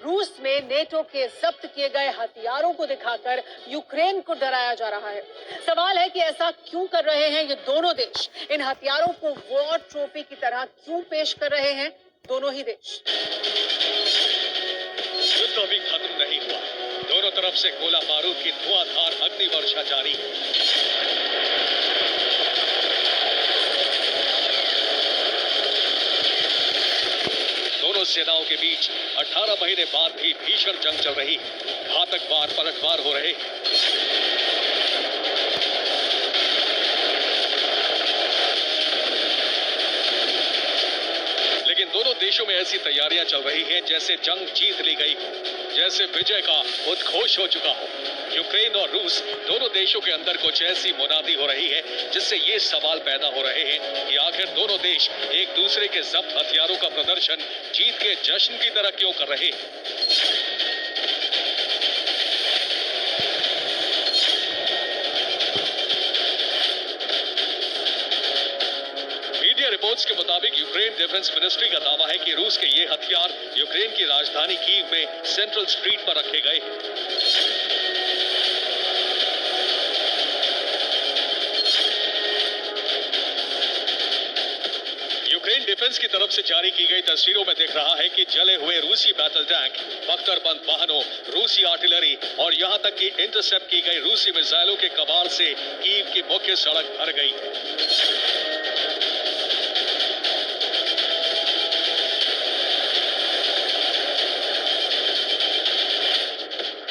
रूस में नेटो के जब्त किए गए हथियारों को दिखाकर यूक्रेन को डराया जा रहा है। सवाल है कि ऐसा क्यों कर रहे हैं ये दोनों देश? इन हथियारों को वॉर ट्रॉफी की तरह क्यों पेश कर रहे हैं दोनों ही देश? युद्ध अभी खत्म नहीं हुआ। दोनों तरफ से गोला बारूद की धुआंधार अग्नि वर्षा जारी है। दोनों सेनाओं के बीच 18 महीने बाद भी भीषण जंग चल रही है। घातक वार पलटवार हो रहे हैं। लेकिन दोनों देशों में ऐसी तैयारियां चल रही हैं जैसे जंग जीत ली गई हो, जैसे विजय का उद्घोष हो चुका हो। यूक्रेन और रूस दोनों देशों के अंदर कुछ ऐसी मुनादी हो रही है जिससे ये सवाल पैदा हो रहे हैं कि आखिर दोनों देश एक दूसरे के जब्त हथियारों का प्रदर्शन जीत के जश्न की तरह क्यों कर रहे हैं। मीडिया रिपोर्ट्स के मुताबिक यूक्रेन डिफेंस मिनिस्ट्री का दावा है कि रूस के ये हथियार यूक्रेन की राजधानी कीव में सेंट्रल स्ट्रीट पर रखे गए हैं। यूक्रेन डिफेंस की तरफ से जारी की गई तस्वीरों में दिख रहा है कि जले हुए रूसी बैटल टैंक, बख्तरबंद वाहनों, रूसी आर्टिलरी और यहां तक कि इंटरसेप्ट की गई रूसी मिसाइलों के कबाड़ से कीव की मुख्य सड़क भर गई है।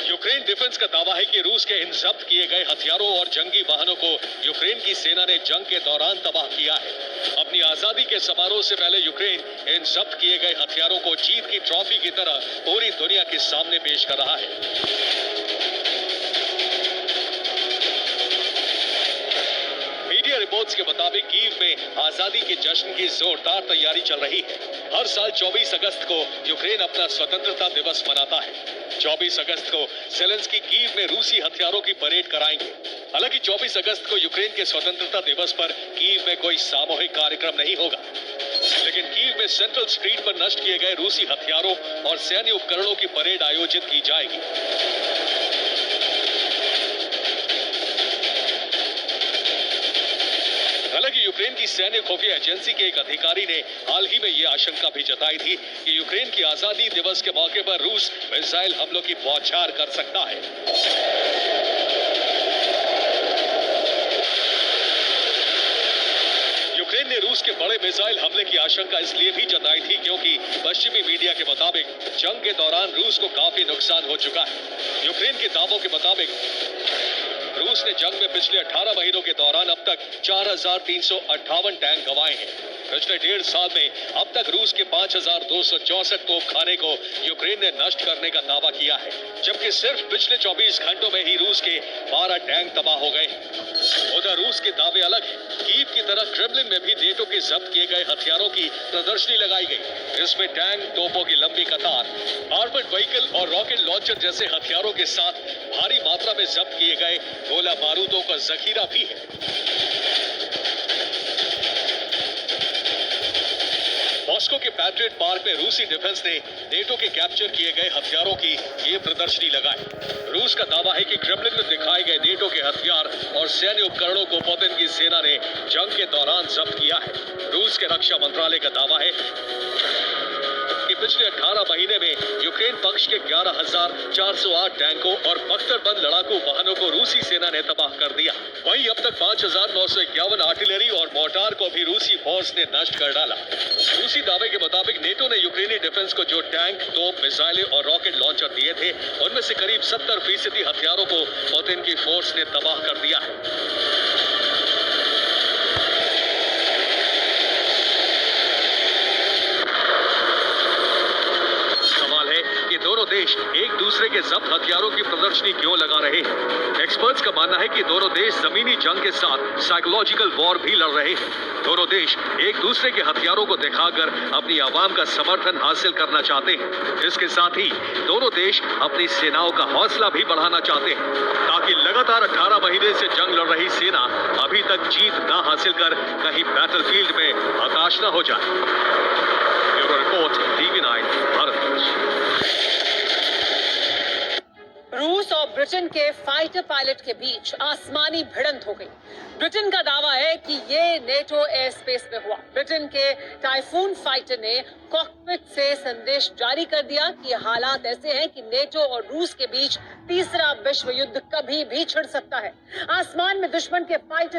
यूक्रेन डिफेंस का दावा है कि रूस के इन जब्त किए गए हथियारों और जंगी वाहनों को यूक्रेन की सेना ने जंग के दौरान तबाह किया है। अपनी आजादी के समारोह से पहले यूक्रेन इन जब्त किए गए हथियारों को जीत की ट्रॉफी की तरह पूरी दुनिया के सामने पेश कर रहा है। मीडिया रिपोर्ट्स के मुताबिक कीव में आजादी के जश्न की जोरदार तैयारी चल रही है। हर साल 24 अगस्त को यूक्रेन अपना स्वतंत्रता दिवस मनाता है। 24 अगस्त को ज़ेलेंस्की कीव में रूसी हथियारों की परेड कराएंगे। हालांकि 24 अगस्त को यूक्रेन के स्वतंत्रता दिवस पर कीव में कोई सामूहिक कार्यक्रम नहीं होगा, लेकिन कीव में सेंट्रल स्ट्रीट पर नष्ट किए गए रूसी हथियारों और सैन्य उपकरणों की परेड आयोजित की जाएगी। हालांकि यूक्रेन की सैन्य खुफिया एजेंसी के एक अधिकारी ने हाल ही में यह आशंका भी जताई थी कि यूक्रेन की आजादी दिवस के मौके पर रूस मिसाइल हमलों की बौछार कर सकता है। यूक्रेन ने रूस के बड़े मिसाइल हमले की आशंका इसलिए भी जताई थी क्योंकि पश्चिमी मीडिया के मुताबिक जंग के दौरान रूस को काफी नुकसान हो चुका है। यूक्रेन के दावों के मुताबिक रूस ने जंग में पिछले 18 महीनों के दौरान अब तक 4,358 टैंक गंवाए हैं। पिछले 1.5 साल में अब तक रूस के 5,264 तोपखाने को यूक्रेन ने नष्ट करने का दावा किया है, जबकि सिर्फ पिछले 24 घंटों में ही रूस के 12 टैंक तबाह हो गए। उधर रूस के दावे अलग हैं। कीव की तरह क्रेमलिन में भी नेटो के जब्त किए गए हथियारों की प्रदर्शनी लगाई गई। इसमें टैंक, तोपों की लंबी कतार, आर्मर्ड व्हीकल और रॉकेट लॉन्चर जैसे हथियारों के साथ भारी मात्रा में जब्त किए गए गोला बारूदों का जखीरा भी है। मॉस्को के पैट्रियट पार्क में रूसी डिफेंस ने नेटो के कैप्चर किए गए हथियारों की ये प्रदर्शनी लगाई। रूस का दावा है कि क्रेमलिन में दिखाए गए नेटो के हथियार और सैन्य उपकरणों को पुतिन की सेना ने जंग के दौरान जब्त किया है। रूस के रक्षा मंत्रालय का दावा है कि पिछले 18 महीने में यूक्रेन पक्ष के 11,408 टैंकों और बख्तरबंद लड़ाकू वाहनों को रूसी सेना ने तबाह कर दिया। वहीं अब तक 5,951 आर्टिलरी और मोर्टार को भी रूसी फोर्स ने नष्ट कर डाला। रूसी दावे के मुताबिक नेटो ने यूक्रेनी डिफेंस को जो टैंक, तोप, मिसाइलें और रॉकेट लॉन्चर दिए थे, उनमें से करीब 70% हथियारों को पुतिन की फोर्स ने तबाह कर दिया है। दोनों देश एक दूसरे के जब्त हथियारों की प्रदर्शनी क्यों लगा रहे हैं? एक्सपर्ट्स का मानना है कि दोनों देश जमीनी जंग के साथ साइकोलॉजिकल वॉर भी लड़ रहे हैं। दोनों देश एक दूसरे के हथियारों को दिखाकर अपनी आवाम का समर्थन हासिल करना चाहते हैं। इसके साथ ही दोनों देश अपनी सेनाओं का हौसला भी बढ़ाना चाहते हैं, ताकि लगातार 18 महीने से जंग लड़ रही सेना अभी तक जीत न हासिल कर कहीं बैटलफील्ड में हताश न हो जाए। Bureau report, TV9 Bharat. Britain के फाइटर पायलट के बीच आसमानी भिड़ंत हो गई। ब्रिटेन का दावा है कि ये नेटो एयर स्पेस में हुआ। ब्रिटेन के टाइफून फाइटर ने कॉकपिट से संदेश जारी कर दिया कि हालात ऐसे हैं कि नेटो और रूस के बीच तीसरा विश्व युद्ध कभी भी छिड़ सकता है। आसमान में दुश्मन के फाइटर